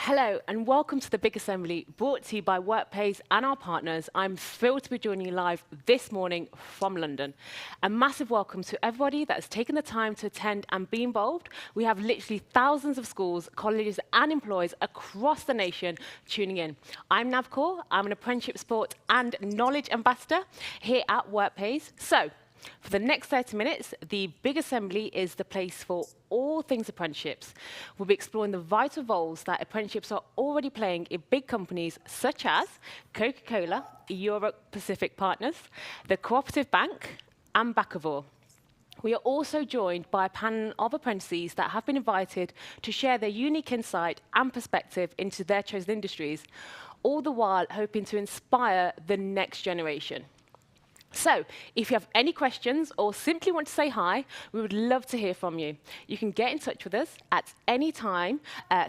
Hello and welcome to the Big Assembly, brought to you by Workpace and our partners. I'm thrilled to be joining you live this morning from London. A massive welcome to everybody that has taken the time to attend and be involved. We have literally thousands of schools, colleges and employers across the nation tuning in. I'm Navcor. I'm an apprenticeship support and knowledge ambassador here at Workpace. So, for the next 30 minutes, the Big Assembly is the place for all things apprenticeships. We'll be exploring the vital roles that apprenticeships are already playing in big companies such as Coca-Cola, Europe Pacific Partners, the Cooperative Bank, and Bakkavor. We are also joined by a panel of apprentices that have been invited to share their unique insight and perspective into their chosen industries, all the while hoping to inspire the next generation. So, if you have any questions or simply want to say hi, we would love to hear from you. You can get in touch with us at any time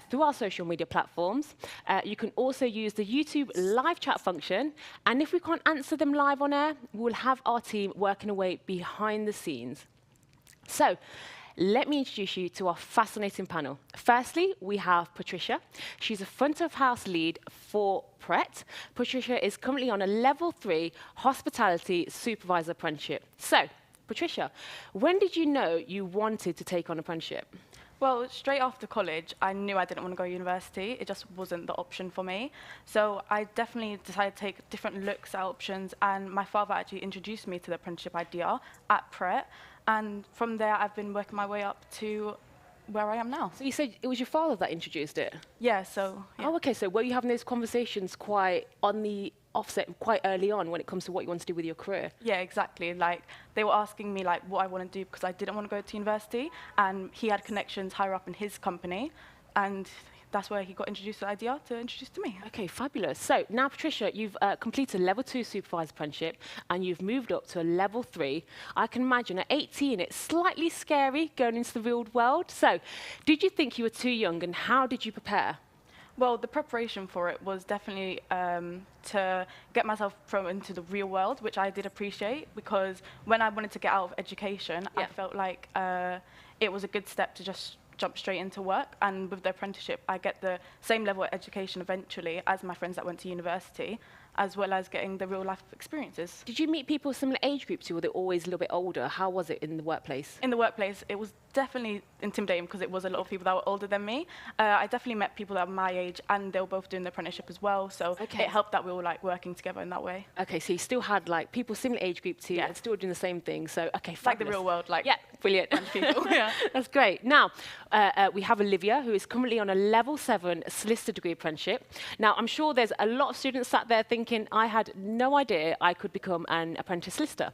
through our social media platforms. You can also use the YouTube live chat function, and if we can't answer them live on air, we'll have our team working away behind the scenes. So, let me introduce you to our fascinating panel. Firstly, we have Patricia. She's a front of house lead for Pret. Patricia is currently on a level 3 hospitality supervisor apprenticeship. So, Patricia, when did you know you wanted to take on apprenticeship? Well, straight after college, I knew I didn't want to go to university. It just wasn't the option for me. So I definitely decided to take different looks at options, and my father actually introduced me to the apprenticeship idea at Pret. And from there, I've been working my way up to where I am now. So you said it was your father that introduced it? Yeah, so... Yeah. Oh, okay, so were you having those conversations quite on the offset, quite early on when it comes to what you want to do with your career? Yeah, exactly. Like, they were asking me like what I want to do because I didn't want to go to university, and he had connections higher up in his company, and that's where he got introduced to the idea to introduce to me. Okay, fabulous. So now, Patricia, you've completed a level 2 supervisor apprenticeship and you've moved up to a level 3. I can imagine at 18, it's slightly scary going into the real world. So did you think you were too young, and how did you prepare? Well, the preparation for it was definitely to get myself thrown into the real world, which I did appreciate, because when I wanted to get out of education, I felt like it was a good step to just jump straight into work. And with the apprenticeship, I get the same level of education eventually as my friends that went to university, as well as getting the real life experiences. Did you meet people similar age groups to you, or were they always a little bit older? How was it in the workplace? In the workplace, it was definitely intimidating because it was a lot of people that were older than me. I definitely met people that were my age, and they were both doing the apprenticeship as well, so it helped that we were like working together in that way. Okay, so you still had like people similar age group to you and still doing the same thing, so okay, fabulous. Like the real world, like brilliant. People. Yeah. That's great. Now, we have Olivia, who is currently on a level 7 solicitor degree apprenticeship. Now, I'm sure there's a lot of students sat there thinking, I had no idea I could become an apprentice solicitor.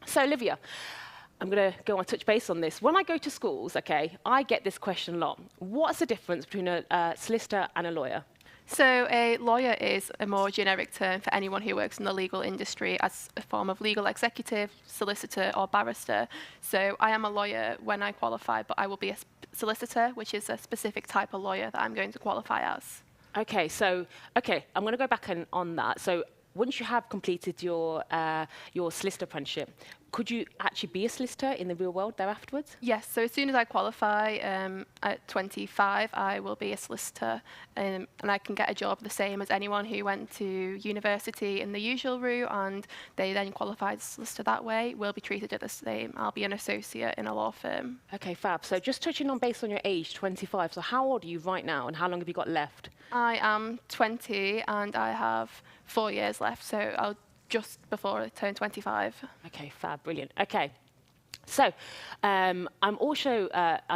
So, Olivia, I'm going to go on touch base on this. When I go to schools, okay, I get this question a lot. What's the difference between a solicitor and a lawyer? So a lawyer is a more generic term for anyone who works in the legal industry as a form of legal executive, solicitor or barrister. So I am a lawyer when I qualify, but I will be a solicitor, which is a specific type of lawyer that I'm going to qualify as. Okay, so, I'm going to go back on that. So once you have completed your solicitor apprenticeship, could you actually be a solicitor in the real world there afterwards? Yes, so as soon as I qualify at 25, I will be a solicitor, and I can get a job the same as anyone who went to university in the usual route, and they then qualified as a solicitor that way, will be treated the same. I'll be an associate in a law firm. Okay, fab. So just touching on based on your age, 25, so how old are you right now, and how long have you got left? I am 20, and I have 4 years left, so I'll just before I turn 25. Okay, fab, brilliant. Okay, so I'm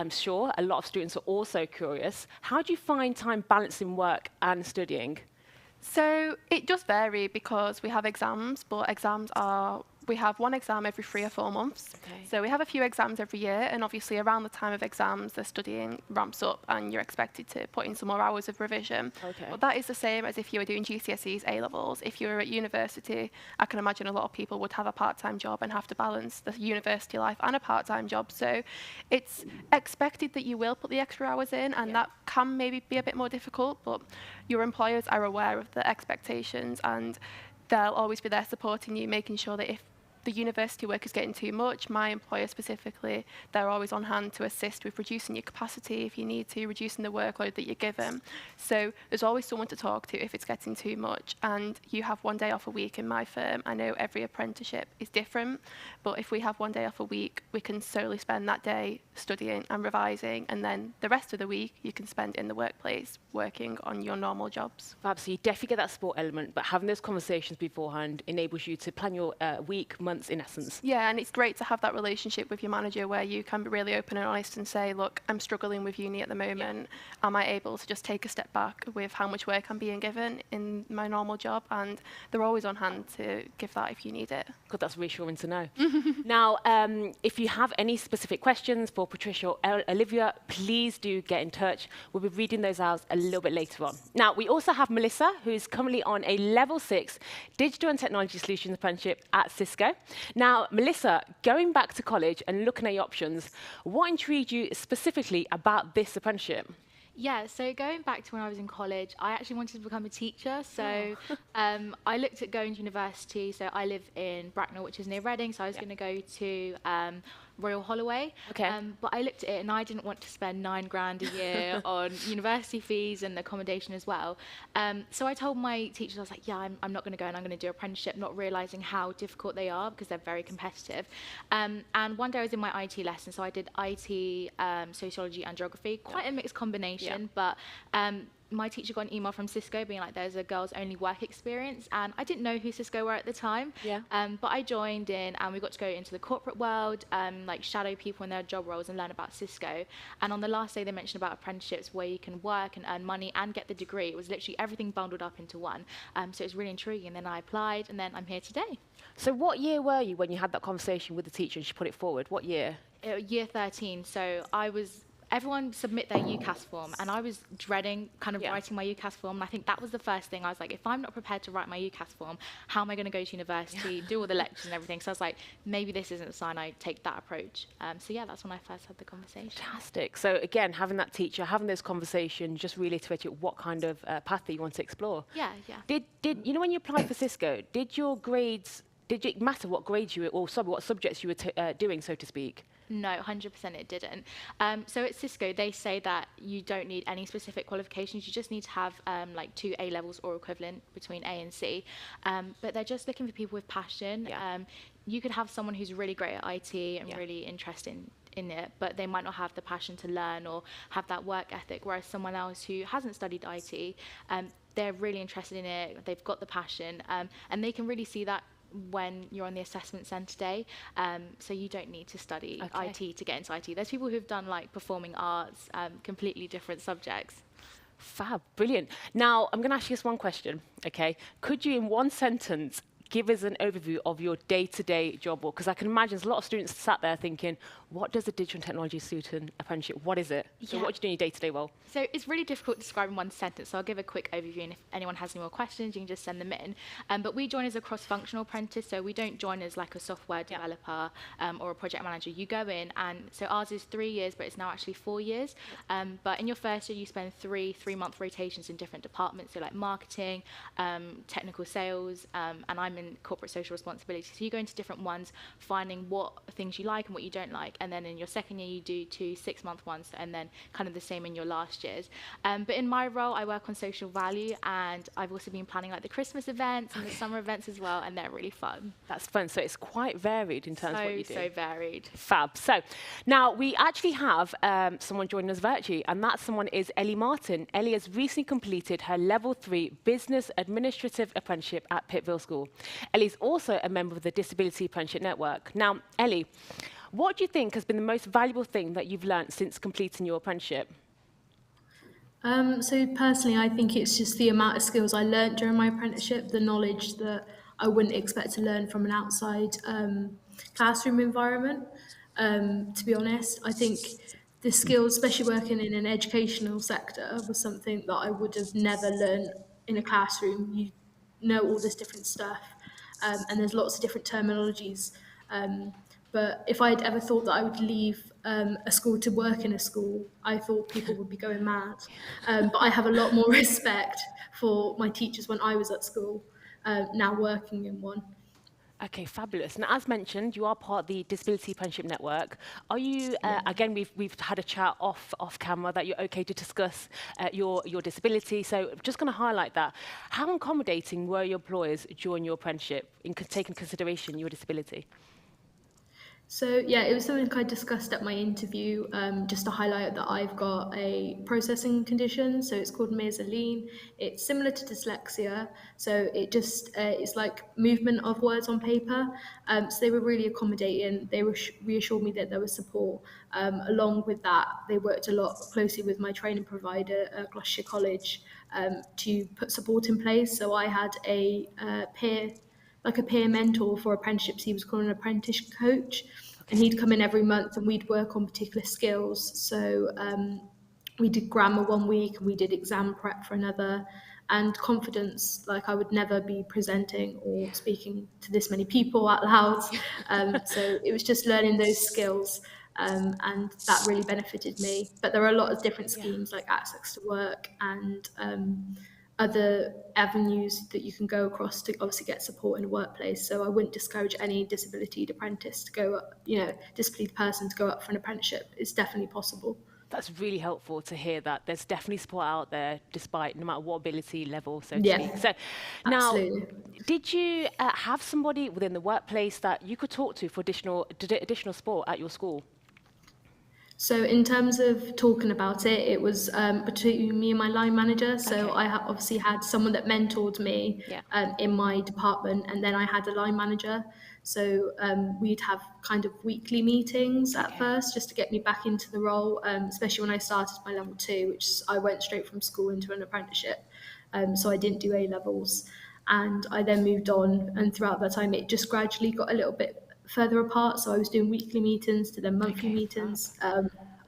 sure a lot of students are also curious. How do you find time balancing work and studying? So it does vary because we have exams, but we have one exam every 3 or 4 months. Okay. So we have a few exams every year, and obviously around the time of exams, the studying ramps up and you're expected to put in some more hours of revision. Okay. But that is the same as if you were doing GCSEs, A-levels. If you were at university, I can imagine a lot of people would have a part-time job and have to balance the university life and a part-time job. So it's expected that you will put the extra hours in, and that can maybe be a bit more difficult, but your employers are aware of the expectations, and they'll always be there supporting you, making sure that if the university work is getting too much, my employer specifically, they're always on hand to assist with reducing your capacity if you need to, reducing the workload that you're given. So there's always someone to talk to if it's getting too much. And you have one day off a week in my firm. I know every apprenticeship is different, but if we have one day off a week, we can solely spend that day studying and revising, and then the rest of the week you can spend in the workplace working on your normal jobs. Fab, so you definitely get that sport element, but having those conversations beforehand enables you to plan your week, months in essence. Yeah, and it's great to have that relationship with your manager where you can be really open and honest and say, look, I'm struggling with uni at the moment. Yeah. Am I able to just take a step back with how much work I'm being given in my normal job? And they're always on hand to give that if you need it. Good, that's reassuring to know. Now, if you have any specific questions for Patricia or Olivia, please do get in touch. We'll be reading those out a little bit later on. Now, we also have Melissa, who's currently on a Level 6 Digital and Technology Solutions Apprenticeship at Cisco. Now, Melissa, going back to college and looking at your options, what intrigued you specifically about this apprenticeship? Yeah, so going back to when I was in college, I actually wanted to become a teacher. So I looked at going to university. So I live in Bracknell, which is near Reading. So I was going to go to Royal Holloway. Okay. But I looked at it and I didn't want to spend £9,000 a year on university fees and accommodation as well. So I told my teachers, I was like, yeah, I'm not going to go and I'm going to do apprenticeship, not realising how difficult they are because they're very competitive. And one day I was in my IT lesson, so I did IT, sociology and geography, quite a mixed combination, but my teacher got an email from Cisco being like, there's a girls only work experience, and I didn't know who Cisco were at the time. But I joined in and we got to go into the corporate world, like shadow people in their job roles and learn about Cisco. And on the last day they mentioned about apprenticeships where you can work and earn money and get the degree. It was literally everything bundled up into one. So it was really intriguing, and then I applied and then I'm here today. So what year were you when you had that conversation with the teacher and she put it forward? What year? Year 13. So everyone submit their UCAS form, and I was dreading kind of writing my UCAS form. And I think that was the first thing. I was like, if I'm not prepared to write my UCAS form, how am I going to go to university, do all the lectures and everything? So I was like, maybe this isn't a sign I take that approach. So yeah, that's when I first had the conversation. Fantastic. So again, having that teacher, having those conversations, just reiterated what kind of path that you want to explore. Yeah. Did you know when you applied for Cisco, did it matter what grades you were, or what subjects you were doing, so to speak? No, 100% it didn't. So at Cisco, they say that you don't need any specific qualifications. You just need to have like 2 A levels or equivalent between A and C. But they're just looking for people with passion. You could have someone who's really great at IT and really interested in it, but they might not have the passion to learn or have that work ethic, whereas someone else who hasn't studied IT, they're really interested in it, they've got the passion, and they can really see that when you're on the assessment centre day. So you don't need to study IT to get into IT. There's people who've done like performing arts, completely different subjects. Fab, brilliant. Now, I'm going to ask you just one question, okay? Could you, in one sentence, give us an overview of your day-to-day job role? Because I can imagine there's a lot of students sat there thinking, what does a digital and technology student apprenticeship, what is it? So what do you do in your day-to-day role? So it's really difficult to describe in one sentence, so I'll give a quick overview, and if anyone has any more questions, you can just send them in. But we join as a cross-functional apprentice, so we don't join as like a software developer or a project manager. You go in, and so ours is 3 years, but it's now actually 4 years. But in your first year, you spend three-month rotations in different departments, so like marketing, technical sales, and I'm in corporate social responsibility. So you go into different ones, finding what things you like and what you don't like. And then in your second year, you do 2 6-month ones, and then kind of the same in your last years. But in my role, I work on social value, and I've also been planning like the Christmas events and the summer events as well, and they're really fun. That's fun. So it's quite varied in terms of what you do. So varied. Fab. So now we actually have someone joining us virtually, and that someone is Ellie Martin. Ellie has recently completed her Level 3 Business Administrative Apprenticeship at Pittville School. Ellie's also a member of the Disability Apprenticeship Network. Now, Ellie, what do you think has been the most valuable thing that you've learnt since completing your apprenticeship? So personally, I think it's just the amount of skills I learnt during my apprenticeship, the knowledge that I wouldn't expect to learn from an outside classroom environment. To be honest, I think the skills, especially working in an educational sector, was something that I would have never learned in a classroom. You know all this different stuff, and there's lots of different terminologies. But if I'd ever thought that I would leave a school to work in a school, I thought people would be going mad. But I have a lot more respect for my teachers when I was at school, now working in one. Okay, fabulous. And as mentioned, you are part of the Disability Apprenticeship Network. Are you, again, we've had a chat off camera that you're okay to discuss your disability. So just going to highlight that. How accommodating were your employers during your apprenticeship in taking consideration your disability? So yeah, it was something I discussed at my interview, just to highlight that I've got a processing condition. So it's called mesoline. It's similar to dyslexia. So it just it's like movement of words on paper. So they were really accommodating. They reassured me that there was support. Along with that, they worked a lot closely with my training provider, Gloucestershire College, to put support in place. So I had a peer mentor for apprenticeships. He was called an apprentice coach, and Okay. he'd come in every month and we'd work on particular skills. So we did grammar one week and we did exam prep for another, and confidence. Like, I would never be presenting or speaking to this many people out loud. So it was just learning those skills. And that really benefited me. But there are a lot of different Yeah. schemes like access to work and other avenues that you can go across to obviously get support in a workplace. So I wouldn't discourage any disability apprentice to go up, disability person to go up for an apprenticeship. It's definitely possible. That's really helpful to hear that there's definitely support out there, despite no matter what ability level, so to Yeah, speak. So now, absolutely. did you have somebody within the workplace that you could talk to for additional support at your school? So in terms of talking about it, it was between me and my line manager. So Okay. I obviously had someone that mentored me Yeah. in my department, and then I had a line manager. So we'd have kind of weekly meetings at Okay. first, just to get me back into the role, especially when I started my level 2, which I went straight from school into an apprenticeship. So I didn't do A levels, and I then moved on. And throughout that time, it just gradually got a little bit further apart. So I was doing weekly meetings to then monthly Okay, fab. meetings,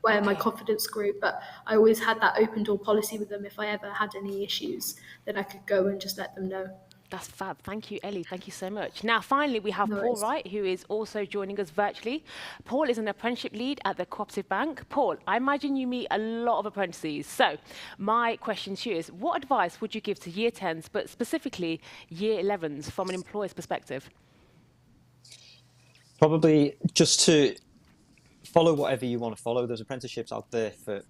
where my Okay. confidence grew. But I always had that open door policy with them. If I ever had any issues, then I could go and just let them know. That's fab. Thank you, Ellie. Thank you so much. Now, finally, we have No Paul worries. Wright, who is also joining us virtually. Paul is an apprenticeship lead at the Cooperative Bank. Paul, I imagine you meet a lot of apprentices. So my question to you is, what advice would you give to year 10s, but specifically year 11s from an employer's perspective? Probably just to follow whatever you want to follow. There's apprenticeships out there for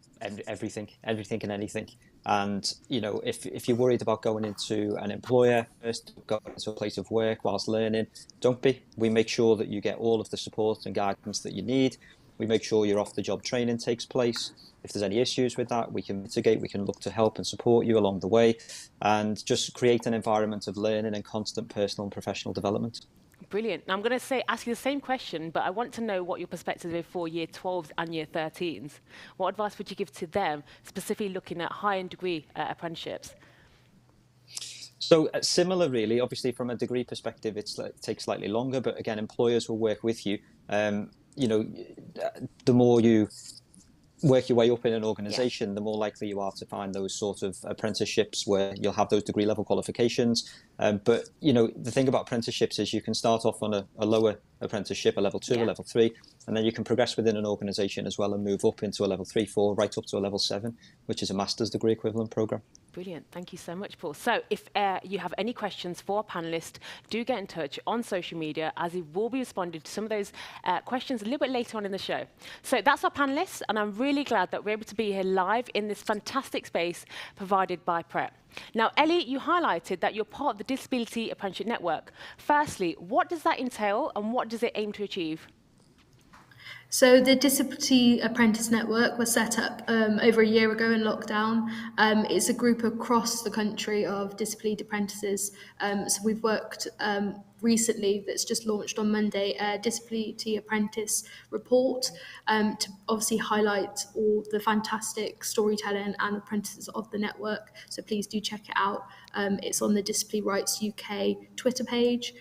everything and anything. And, if you're worried about going into an employer first, going into a place of work whilst learning, don't be. We make sure that you get all of the support and guidance that you need. We make sure your off-the-job training takes place. If there's any issues with that, we can mitigate, we can look to help and support you along the way, and just create an environment of learning and constant personal and professional development. Brilliant. Now, I'm going to ask you the same question, but I want to know what your perspective is for year 12s and year 13s. What advice would you give to them, specifically looking at high-end degree apprenticeships? So similar, really. Obviously, from a degree perspective, it takes slightly longer, but again, employers will work with you. The more you work your way up in an organisation, the more likely you are to find those sort of apprenticeships where you'll have those degree level qualifications. But the thing about apprenticeships is you can start off on a lower apprenticeship, a level 2, a level 3, and then you can progress within an organisation as well and move up into a level 3, 4, right up to a level 7, which is a master's degree equivalent programme. Brilliant. Thank you so much, Paul. So if you have any questions for our panellists, do get in touch on social media, as we will be responding to some of those questions a little bit later on in the show. So that's our panellists, and I'm really glad that we're able to be here live in this fantastic space provided by PrEP. Now, Ellie, you highlighted that you're part of the Disability Apprenticeship Network. Firstly, what does that entail and what does it aim to achieve? So the Disability Apprentice Network was set up over a year ago in lockdown. It's a group across the country of disability apprentices. So we've worked recently, that's just launched on Monday, a Disability Apprentice report to obviously highlight all the fantastic storytelling and apprentices of the network. So please do check it out. It's on the Disability Rights UK Twitter page.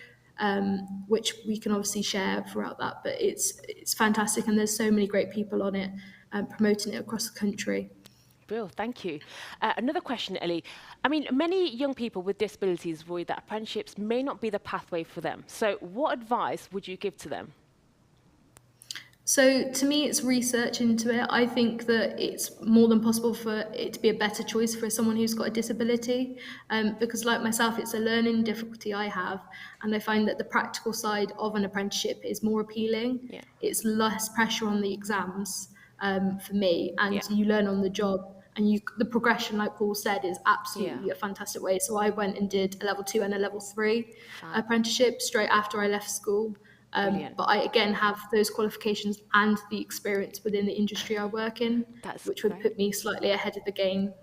Which we can obviously share throughout that, but it's fantastic, and there's so many great people on it promoting it across the country. Bill, thank you. Another question, Ellie. I mean, many young people with disabilities worry that apprenticeships may not be the pathway for them. So what advice would you give to them? So to me, it's research into it. I think that it's more than possible for it to be a better choice for someone who's got a disability, because like myself, it's a learning difficulty I have, and I find that the practical side of an apprenticeship is more appealing. Yeah. It's less pressure on the exams for me, and Yeah. you learn on the job. And the progression, like Paul said, is absolutely Yeah. a fantastic way. So I went and did a level 2 and a level 3 Fab. apprenticeship straight after I left school. Brilliant. But I again have those qualifications and the experience within the industry I work in, That's which would great. put me slightly ahead of the game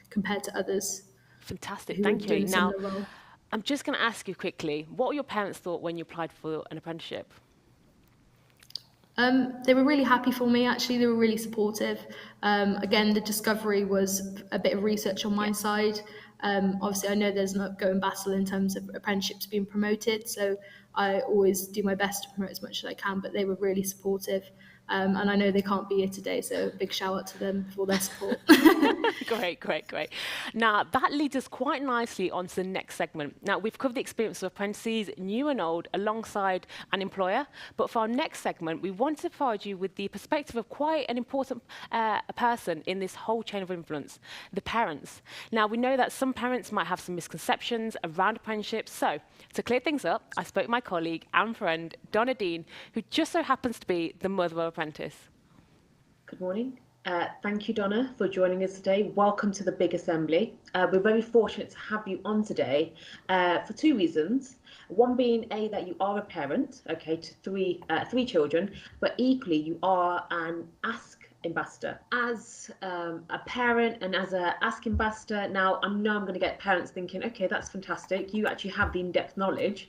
compared to others Fantastic. who are Thank you. doing a Now, similar role. I'm just going to ask you quickly, what were your parents thought when you applied for an apprenticeship? They were really happy for me, actually. They were really supportive. Again, the discovery was a bit of research on my side. Obviously, I know there's an upgoing battle in terms of apprenticeships being promoted, so I always do my best to promote as much as I can, but they were really supportive. And I know they can't be here today, so big shout out to them for their support. Great, great, great. Now, that leads us quite nicely onto the next segment. Now, we've covered the experience of apprentices, new and old, alongside an employer. But for our next segment, we want to provide you with the perspective of quite an important person in this whole chain of influence, the parents. Now, we know that some parents might have some misconceptions around apprenticeships. So, to clear things up, I spoke to my colleague and friend, Donna Dean, who just so happens to be the mother of apprentice. Good morning. Thank you, Donna, for joining us today. Welcome to the Big Assembly. We're very fortunate to have you on today for two reasons. One being that you are a parent, okay, to three children, but equally you are an Ask ambassador. As a parent and as a Ask ambassador, now I know I'm going to get parents thinking, okay, that's fantastic. You actually have the in-depth knowledge.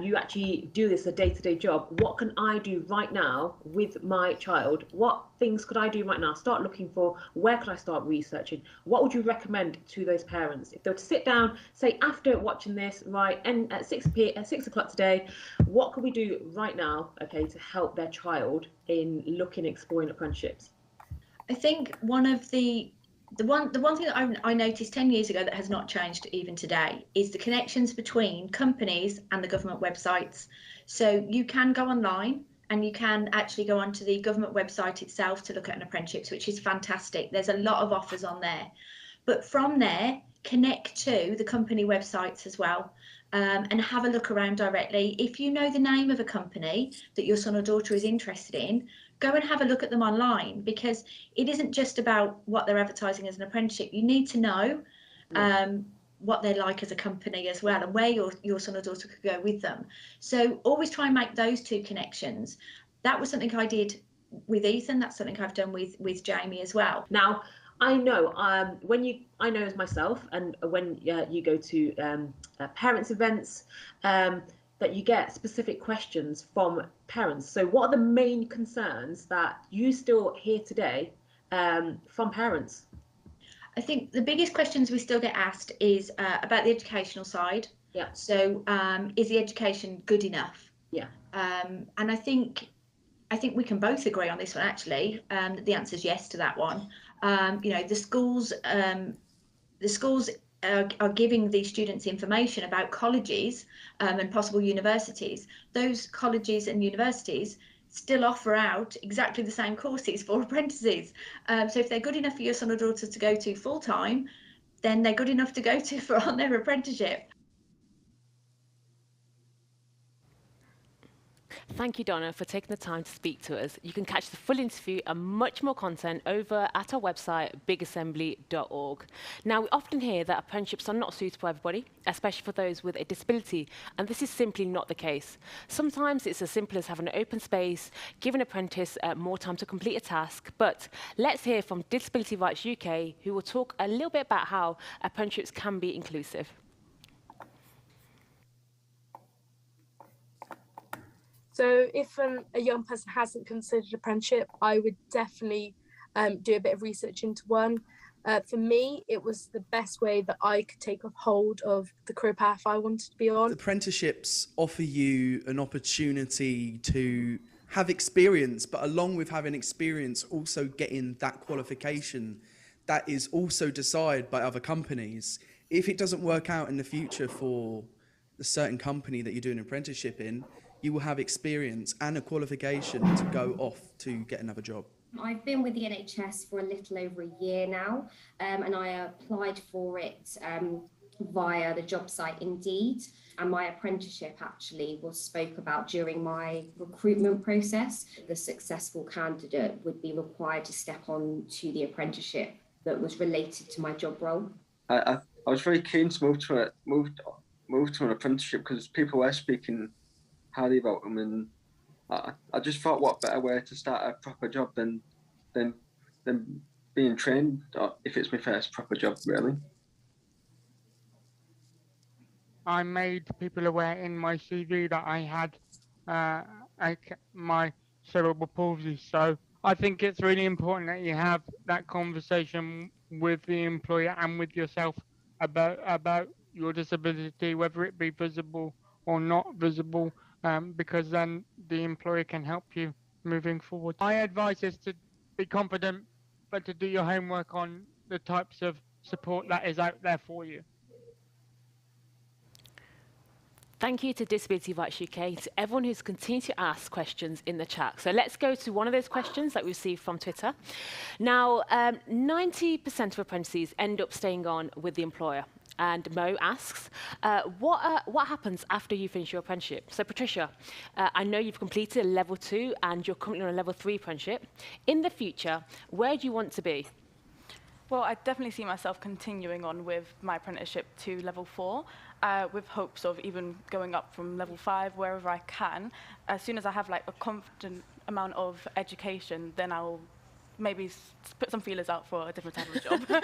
You actually do this a day-to-day job. What can I do right now with my child? What things could I do right now? Start looking for, where can I start researching? What would you recommend to those parents? If they were to sit down, say after watching this, right, and at 6 o'clock today, what can we do right now, okay, to help their child in looking, exploring apprenticeships? I think one thing that I noticed 10 years ago that has not changed even today is the connections between companies and the government websites. So you can go online and you can actually go onto the government website itself to look at an apprenticeship, which is fantastic. There's a lot of offers on there. But from there, connect to the company websites as well. And have a look around directly. If you know the name of a company that your son or daughter is interested in, go and have a look at them online, because it isn't just about what they're advertising as an apprenticeship. You need to know what they're like as a company as well, and where your son or daughter could go with them. So always try and make those two connections. That was something I did with Ethan. That's something I've done with Jamie as well. Now, I know I know as myself, and when you go to parents' events, that you get specific questions from parents. So what are the main concerns that you still hear today from parents? I think the biggest questions we still get asked is about the educational side. Yeah. So is the education good enough? Yeah. And I think we can both agree on this one, actually. The answer is yes to that one. The schools are giving these students information about colleges and possible universities. Those colleges and universities still offer out exactly the same courses for apprentices. So if they're good enough for your son or daughter to go to full time, then they're good enough to go to on their apprenticeship. Thank you, Donna, for taking the time to speak to us. You can catch the full interview and much more content over at our website, bigassembly.org. Now, we often hear that apprenticeships are not suited for everybody, especially for those with a disability, and this is simply not the case. Sometimes it's as simple as having an open space, giving an apprentice more time to complete a task, but let's hear from Disability Rights UK, who will talk a little bit about how apprenticeships can be inclusive. So if a young person hasn't considered apprenticeship, I would definitely do a bit of research into one. For me, it was the best way that I could take a hold of the career path I wanted to be on. Apprenticeships offer you an opportunity to have experience, but along with having experience, also getting that qualification that is also decided by other companies. If it doesn't work out in the future for a certain company that you're doing an apprenticeship in, you will have experience and a qualification to go off to get another job. I've been with the NHS for a little over a year now, and I applied for it via the job site Indeed, and my apprenticeship actually was spoke about during my recruitment process. The successful candidate would be required to step on to the apprenticeship that was related to my job role. I was very keen to move to an apprenticeship because people were speaking highly about them, and I just thought, what better way to start a proper job than being trained, or if it's my first proper job, really. I made people aware in my CV that I had my cerebral palsy, so I think it's really important that you have that conversation with the employer and with yourself about your disability, whether it be visible or not visible, because then the employer can help you moving forward. My advice is to be confident, but to do your homework on the types of support that is out there for you. Thank you to Disability Rights UK, to everyone who's continued to ask questions in the chat. So let's go to one of those questions that we received from Twitter. Now, 90% of apprentices end up staying on with the employer. And Mo asks, what happens after you finish your apprenticeship? So Patricia, I know you've completed a level 2 and you're currently on a level 3 apprenticeship. In the future, where do you want to be? Well, I definitely see myself continuing on with my apprenticeship to level 4, with hopes of even going up from level 5 wherever I can. As soon as I have like a confident amount of education, then I'll maybe put some feelers out for a different type of job.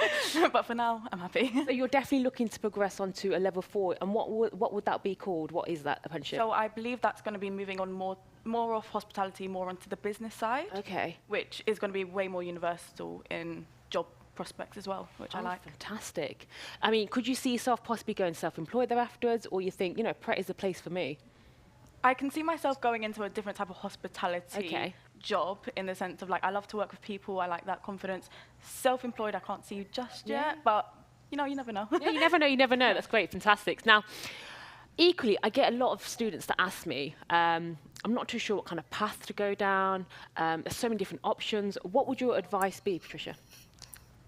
But for now, I'm happy. So you're definitely looking to progress onto a level 4, and what would that be called? What is that apprenticeship? So I believe that's going to be moving on more of hospitality, more onto the business side. Okay. Which is going to be way more universal in job prospects as well, which I like. Fantastic. I mean, could you see yourself possibly going self-employed there afterwards, or you think, Pret is the place for me? I can see myself going into a different type of hospitality job, in the sense of like, I love to work with people, I like that confidence. Self-employed, I can't see just yet, but you never know. Yeah, you never know. That's great, fantastic. Now, equally, I get a lot of students that ask me, I'm not too sure what kind of path to go down. There's so many different options. What would your advice be, Patricia?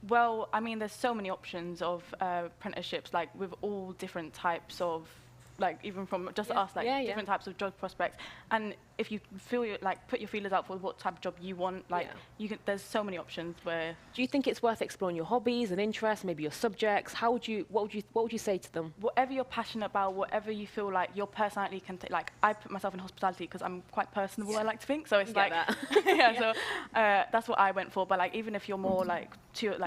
Well, I mean, there's so many options of apprenticeships, like with all different types of, like even from just us, like different types of job prospects. And if you feel put your feelers out for what type of job you want, you can. There's so many options where. Do you think it's worth exploring your hobbies and interests, maybe your subjects? What would you say to them? Whatever you're passionate about, whatever you feel like your personality can take. Like I put myself in hospitality because I'm quite personable. I like to think, so it's like So that's what I went for. But like even if you're more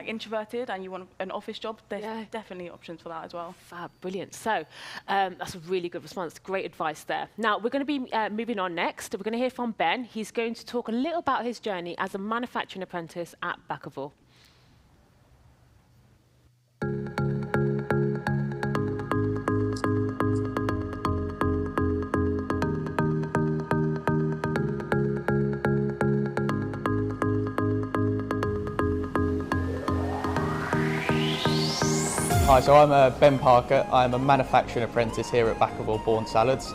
introverted and you want an office job, there's definitely options for that as well. Fab, brilliant. So that's a really good response. Great advice there. Now we're going to be moving on next. We're going to hear from Ben. He's going to talk a little about his journey as a manufacturing apprentice at Bakkavor. Hi, so I'm Ben Parker. I'm a manufacturing apprentice here at Bakkavor Bourne Salads.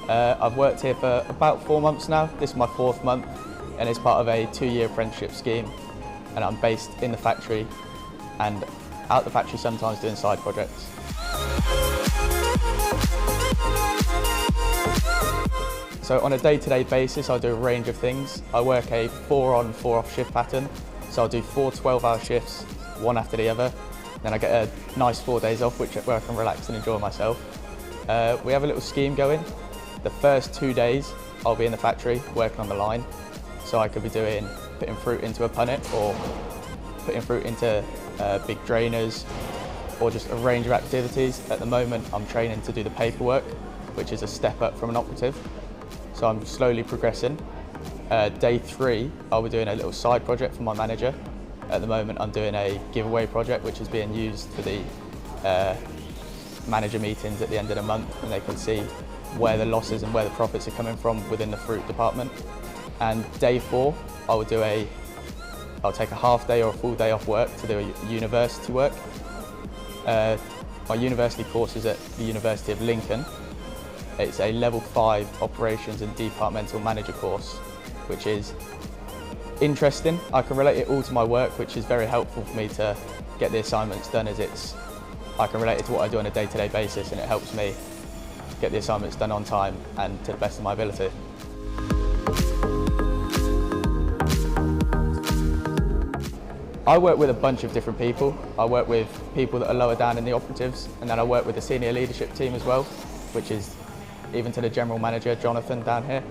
I've worked here for about 4 months now. This is my 4th month, and it's part of a 2-year apprenticeship scheme. And I'm based in the factory and out the factory sometimes doing side projects. So on a day-to-day basis, I do a range of things. I work a 4-on, 4-off shift pattern. So I'll do 4 12-hour shifts, one after the other. Then I get a nice 4 days off, where I can relax and enjoy myself. We have a little scheme going. The first 2 days, I'll be in the factory working on the line. So I could be putting fruit into a punnet, or putting fruit into big drainers, or just a range of activities. At the moment, I'm training to do the paperwork, which is a step up from an operative. So I'm slowly progressing. Day 3, I'll be doing a little side project for my manager. At the moment, I'm doing a giveaway project, which is being used for the manager meetings at the end of the month, and they can see where the losses and where the profits are coming from within the fruit department. And day 4, I'll take a half day or a full day off work to do a university work. My university course is at the University of Lincoln, It's a level 5 operations and departmental manager course, which is interesting. I can relate it all to my work, which is very helpful for me to get the assignments done, as I can relate it to what I do on a day-to-day basis, and it helps me get the assignments done on time and to the best of my ability. I work with a bunch of different people. I work with people that are lower down in the operatives, and then I work with the senior leadership team as well, which is even to the general manager, Jonathan, down here.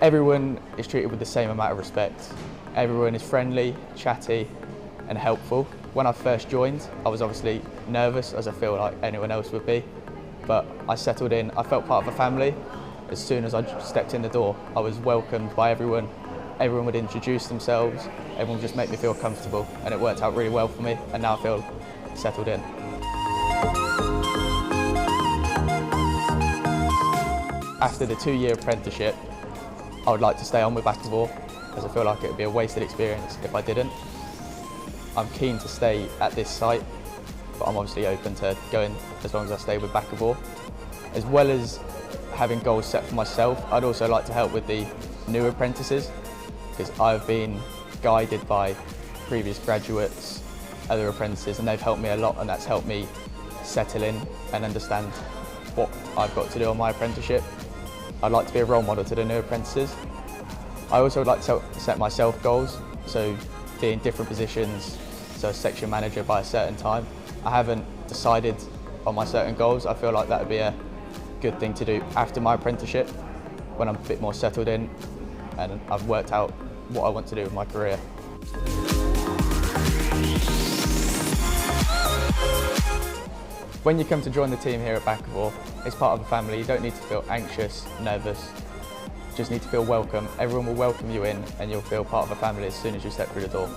Everyone is treated with the same amount of respect. Everyone is friendly, chatty, and helpful. When I first joined, I was obviously nervous, as I feel like anyone else would be, but I settled in. I felt part of a family. As soon as I stepped in the door, I was welcomed by everyone. Everyone would introduce themselves. Everyone would just make me feel comfortable, and it worked out really well for me, and now I feel settled in. After the 2-year apprenticeship, I would like to stay on with Bakkavor, as I feel like it would be a wasted experience if I didn't. I'm keen to stay at this site, but I'm obviously open to going as long as I stay with Bakkavor. As well as having goals set for myself, I'd also like to help with the new apprentices, because I've been guided by previous graduates, other apprentices, and they've helped me a lot, and that's helped me settle in and understand what I've got to do on my apprenticeship. I'd like to be a role model to the new apprentices. I also would like to set myself goals, so be in different positions, so section manager by a certain time. I haven't decided on my certain goals. I feel like that would be a good thing to do after my apprenticeship, when I'm a bit more settled in and I've worked out what I want to do with my career. When you come to join the team here at Bakkavor, it's part of a family. You don't need to feel anxious, nervous, you just need to feel welcome. Everyone will welcome you in, and you'll feel part of a family as soon as you step through the door.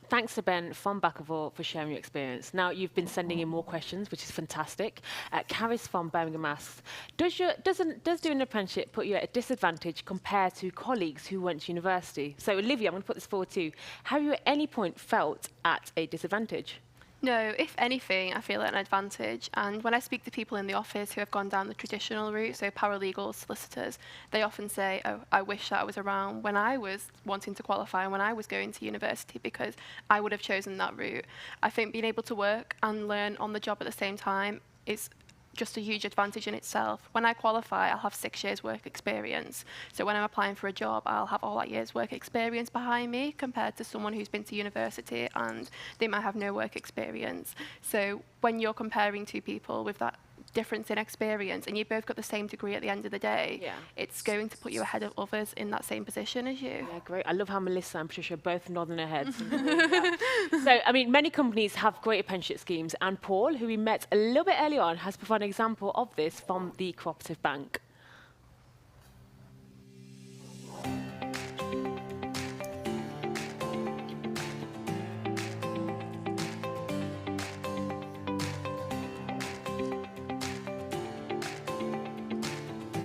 Thanks to Ben from Bakkavor for sharing your experience. Now, you've been sending in more questions, which is fantastic. Carrie's from Birmingham asks, does doing an apprenticeship put you at a disadvantage compared to colleagues who went to university? So, Olivia, I'm going to put this forward to you. Have you at any point felt at a disadvantage? No, if anything, I feel at an advantage. And when I speak to people in the office who have gone down the traditional route, so paralegals, solicitors, they often say, oh, I wish that I was around when I was wanting to qualify and when I was going to university, because I would have chosen that route. I think being able to work and learn on the job at the same time is just a huge advantage in itself. When I qualify, I'll have 6 years work experience. So when I'm applying for a job, I'll have all that year's work experience behind me, compared to someone who's been to university and they might have no work experience. So when you're comparing two people with that difference in experience and you both got the same degree at the end of the day, it's going to put you ahead of others in that same position as you. Yeah, great. I love how Melissa and Patricia are both nodding their heads. So, I mean, many companies have great apprenticeship schemes, and Paul, who we met a little bit earlier on, has provided an example of this from the Cooperative Bank.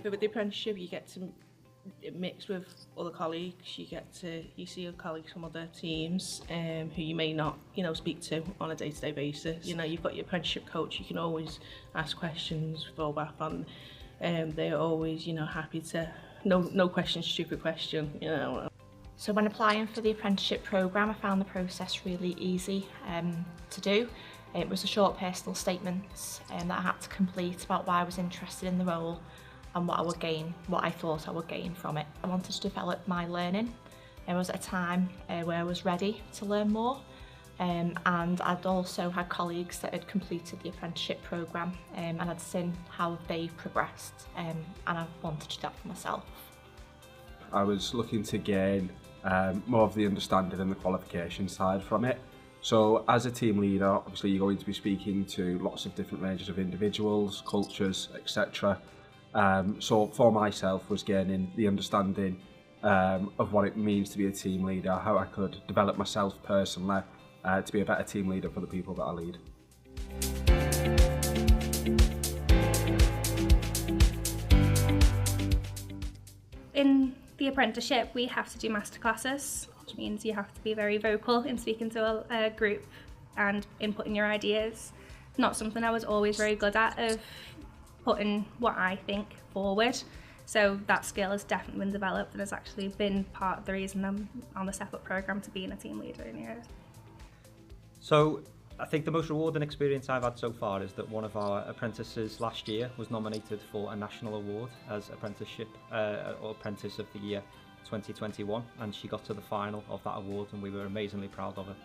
With the apprenticeship, you get to mix with other colleagues. You see your colleagues from other teams who you may not, speak to on a day-to-day basis. You've got your apprenticeship coach. You can always ask questions, fall back on. They're always, happy to. No question, stupid question. So when applying for the apprenticeship programme, I found the process really easy to do. It was a short personal statement that I had to complete about why I was interested in the role and what I thought I would gain from it. I wanted to develop my learning. It was at a time where I was ready to learn more, and I'd also had colleagues that had completed the apprenticeship programme, and I'd seen how they progressed, and I wanted to do that for myself. I was looking to gain more of the understanding and the qualification side from it. So as a team leader, obviously you're going to be speaking to lots of different ranges of individuals, cultures, etc. So for myself was gaining the understanding of what it means to be a team leader, how I could develop myself personally to be a better team leader for the people that I lead. In the apprenticeship, we have to do masterclasses which means you have to be very vocal in speaking to a group and inputting your ideas. Not something I was always very good at, of putting what I think forward. So that skill has definitely been developed and has actually been part of the reason I'm on the Step Up programme to being a team leader in here. So I think the most rewarding experience I've had so far is that one of our apprentices last year was nominated for a national award as apprenticeship or apprentice of the year 2021, and she got to the final of that award, and we were amazingly proud of her.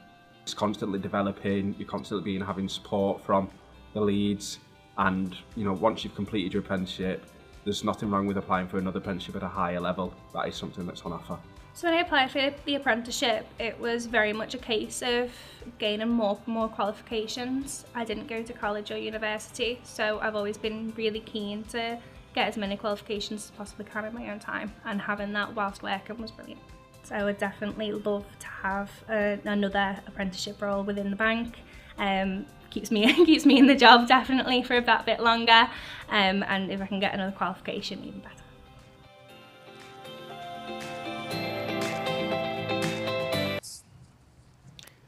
It's constantly developing, you're constantly having support from the leads, and you know, once you've completed your apprenticeship, there's nothing wrong with applying for another apprenticeship at a higher level. That is something that's on offer. So when I applied for the apprenticeship, it was very much a case of gaining more qualifications. I didn't go to college or university, so I've always been really keen to get as many qualifications as possibly can in my own time, and having that whilst working was brilliant. So I would definitely love to have another apprenticeship role within the bank. Keeps me in the job definitely for that bit longer, and if I can get another qualification, even better.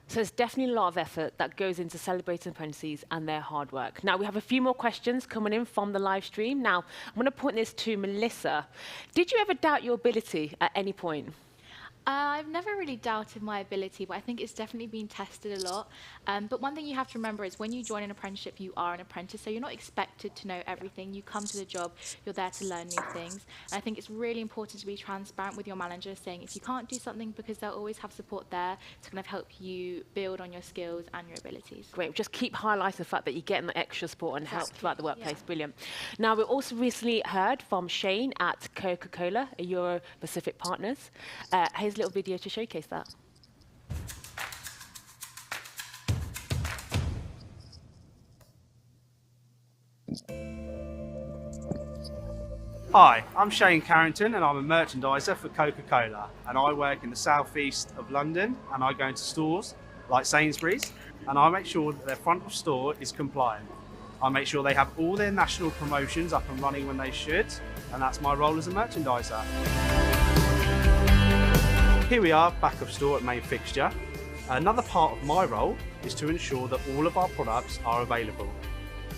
So there's definitely a lot of effort that goes into celebrating apprentices and their hard work. Now, we have a few more questions coming in from the live stream. Now, I'm going to point this to Melissa. Did you ever doubt your ability at any point? I've never really doubted my ability, but I think it's definitely been tested a lot. But one thing you have to remember is when you join an apprenticeship, you are an apprentice, so you're not expected to know everything. You come to the job, you're there to learn new things. And I think it's really important to be transparent with your manager, saying if you can't do something, because they'll always have support there to kind of help you build on your skills and your abilities. Great. Just keep highlighting the fact that you're getting the extra support and help throughout the workplace. Yeah. Brilliant. Now, we also recently heard from Shane at Coca-Cola, a Euro-Pacific Partners. Here's a little video to showcase that. Hi, I'm Shane Carrington and I'm a merchandiser for Coca-Cola, and I work in the southeast of London, and I go into stores like Sainsbury's and I make sure that their front of store is compliant. I make sure they have all their national promotions up and running when they should, and that's my role as a merchandiser. Here we are back of store at main fixture. Another part of my role is to ensure that all of our products are available.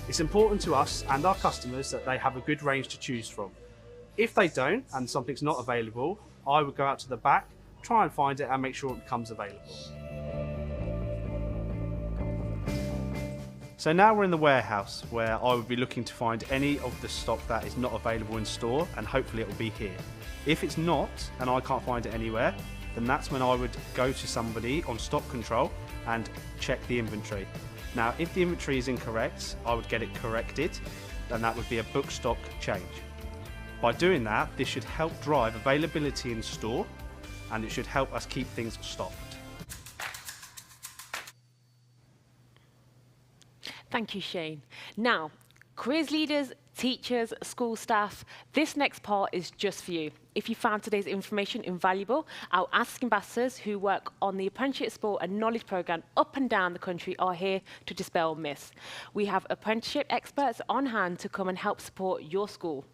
It's important to us and our customers that they have a good range to choose from. If they don't and something's not available, I would go out to the back, try and find it and make sure it becomes available. So now we're in the warehouse, where I would be looking to find any of the stock that is not available in store, and hopefully it will be here. If it's not and I can't find it anywhere, then that's when I would go to somebody on stock control and check the inventory. Now, if the inventory is incorrect, I would get it corrected, and that would be a book stock change. By doing that, this should help drive availability in store, and it should help us keep things stocked. Thank you, Shane. Now, careers leaders, teachers, school staff, this next part is just for you. If you found today's information invaluable, our Ask Ambassadors who work on the Apprenticeship Sport and Knowledge Programme up and down the country are here to dispel myths. We have apprenticeship experts on hand to come and help support your school.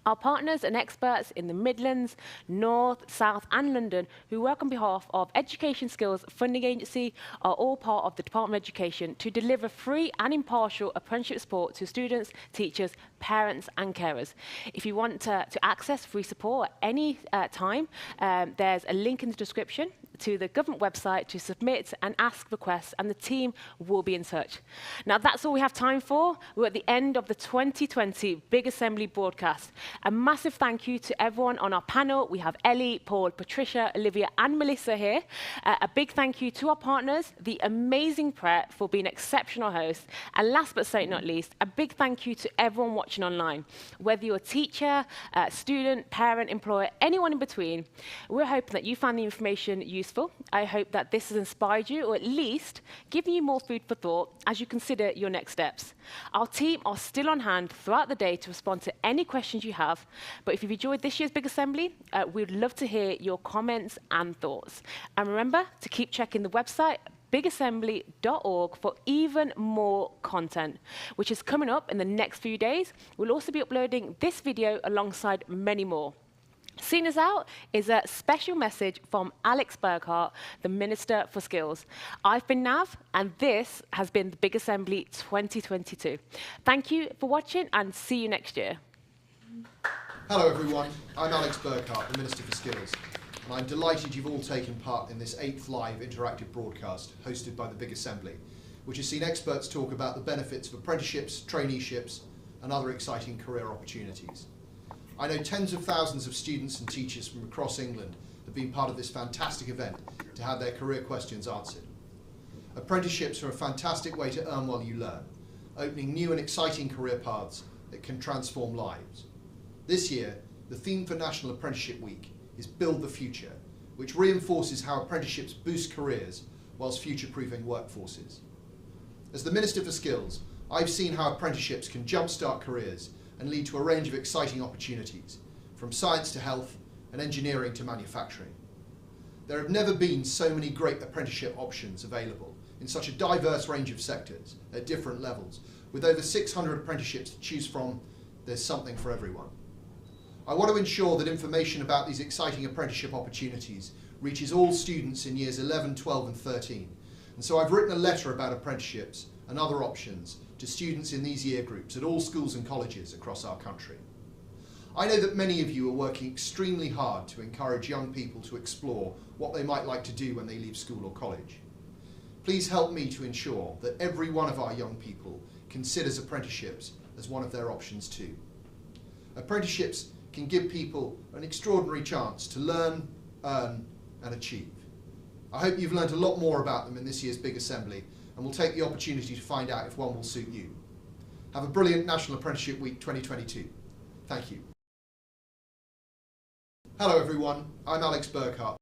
Our partners and experts in the Midlands, North, South and London who work on behalf of Education Skills Funding Agency are all part of the Department of Education to deliver free and impartial apprenticeship support to students, teachers, parents and carers. If you want to access free support at any time, there's a link in the description to the government website to submit and ask requests, and the team will be in touch. Now, that's all we have time for. We're at the end of the 2020 Big Assembly broadcast. A massive thank you to everyone on our panel. We have Ellie, Paul, Patricia, Olivia and Melissa here. A big thank you to our partners, the amazing Pret, for being exceptional hosts. And last but certainly not least, a big thank you to everyone watching online. Whether you're a teacher, student, parent, employer, anyone in between, we're hoping that you found the information useful. I hope that this has inspired you, or at least given you more food for thought as you consider your next steps. Our team are still on hand throughout the day to respond to any questions you have. But if you've enjoyed this year's Big Assembly, we'd love to hear your comments and thoughts. And remember to keep checking the website bigassembly.org for even more content, which is coming up in the next few days. We'll also be uploading this video alongside many more. Seen us out is a special message from Alex Burkhart, the Minister for Skills. I've been Nav, and this has been the Big Assembly 2022. Thank you for watching, and see you next year. Hello everyone, I'm Alex Burkhart, the Minister for Skills, and I'm delighted you've all taken part in this 8th live interactive broadcast hosted by the Big Assembly, which has seen experts talk about the benefits of apprenticeships, traineeships and other exciting career opportunities. I know tens of thousands of students and teachers from across England have been part of this fantastic event to have their career questions answered. Apprenticeships are a fantastic way to earn while you learn, opening new and exciting career paths that can transform lives. This year, the theme for National Apprenticeship Week is Build the Future, which reinforces how apprenticeships boost careers whilst future-proofing workforces. As the Minister for Skills, I've seen how apprenticeships can jumpstart careers and lead to a range of exciting opportunities, from science to health and engineering to manufacturing. There have never been so many great apprenticeship options available in such a diverse range of sectors at different levels. With over 600 apprenticeships to choose from, there's something for everyone. I want to ensure that information about these exciting apprenticeship opportunities reaches all students in years 11, 12 and 13. And so I've written a letter about apprenticeships and other options to students in these year groups at all schools and colleges across our country. I know that many of you are working extremely hard to encourage young people to explore what they might like to do when they leave school or college. Please help me to ensure that every one of our young people considers apprenticeships as one of their options too. Apprenticeships can give people an extraordinary chance to learn, earn and achieve. I hope you've learned a lot more about them in this year's Big Assembly, and we'll take the opportunity to find out if one will suit you. Have a brilliant National Apprenticeship Week 2022. Thank you. Hello everyone, I'm Alex Burkhart.